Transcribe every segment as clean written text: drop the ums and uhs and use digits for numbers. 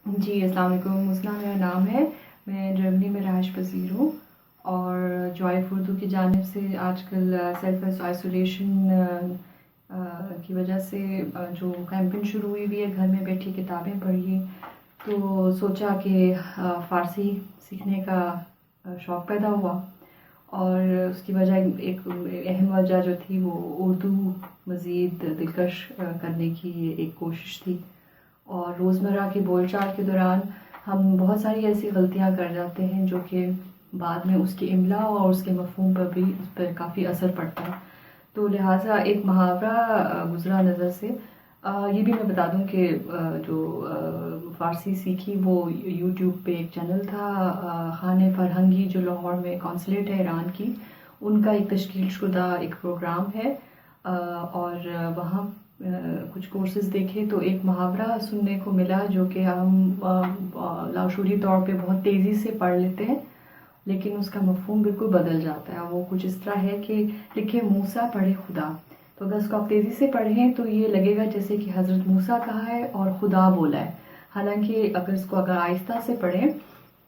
جی السلام علیکم، مسنا میرا نام ہے، میں جرمنی میں رہائش پذیر ہوں، اور جوائف اردو کی جانب سے آج کل سیلف آئسولیشن کی وجہ سے جو کیمپین شروع ہوئی ہے گھر میں بیٹھی کتابیں پڑھیے، تو سوچا کہ فارسی سیکھنے کا شوق پیدا ہوا، اور اس کی وجہ ایک اہم وجہ جو تھی وہ اردو مزید دلکش کرنے کی ایک کوشش تھی۔ اور روزمرہ کی بول چال کے دوران ہم بہت ساری ایسی غلطیاں کر جاتے ہیں جو کہ بعد میں اس کی املا اور اس کے مفہوم پر بھی اس پر کافی اثر پڑتا ہے، تو لہٰذا ایک محاورہ گزرا نظر سے۔ یہ بھی میں بتا دوں کہ جو فارسی سیکھی وہ یوٹیوب پہ ایک چینل تھا خانِ فرہنگی جو لاہور میں کونسلیٹ ہے ایران کی، ان کا ایک تشکیل شدہ ایک پروگرام ہے، اور وہاں کچھ کورسز دیکھے تو ایک محاورہ سننے کو ملا جو کہ ہم لاشعوری طور پہ بہت تیزی سے پڑھ لیتے ہیں، لیکن اس کا مفہوم بالکل بدل جاتا ہے۔ وہ کچھ اس طرح ہے کہ لکھے موسیٰ پڑھے خدا، تو اگر اس کو آپ تیزی سے پڑھیں تو یہ لگے گا جیسے کہ حضرت موسیٰ کہا ہے اور خدا بولا ہے، حالانکہ اگر آہستہ سے پڑھیں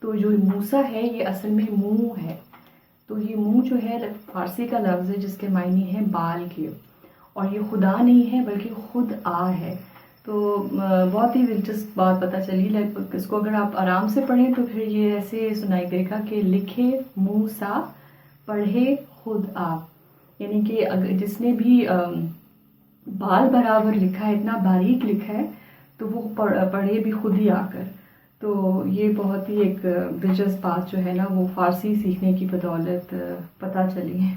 تو جو موسیٰ ہے یہ اصل میں منہ ہے، تو یہ منہ جو ہے فارسی کا لفظ ہے جس کے معنی ہے بال کے، اور یہ خدا نہیں ہے بلکہ خود آ ہے۔ تو بہت ہی دلچسپ بات پتہ چلی، اس کو اگر آپ آرام سے پڑھیں تو پھر یہ ایسے سنائی دے گا کہ لکھے موسیٰ پڑھے خود آ، یعنی کہ جس نے بھی بال برابر لکھا ہے، اتنا باریک لکھا ہے، تو وہ پڑھے بھی خود ہی آ کر۔ تو یہ بہت ہی ایک دلچسپ بات جو ہے نا وہ فارسی سیکھنے کی بدولت پتہ چلی ہے۔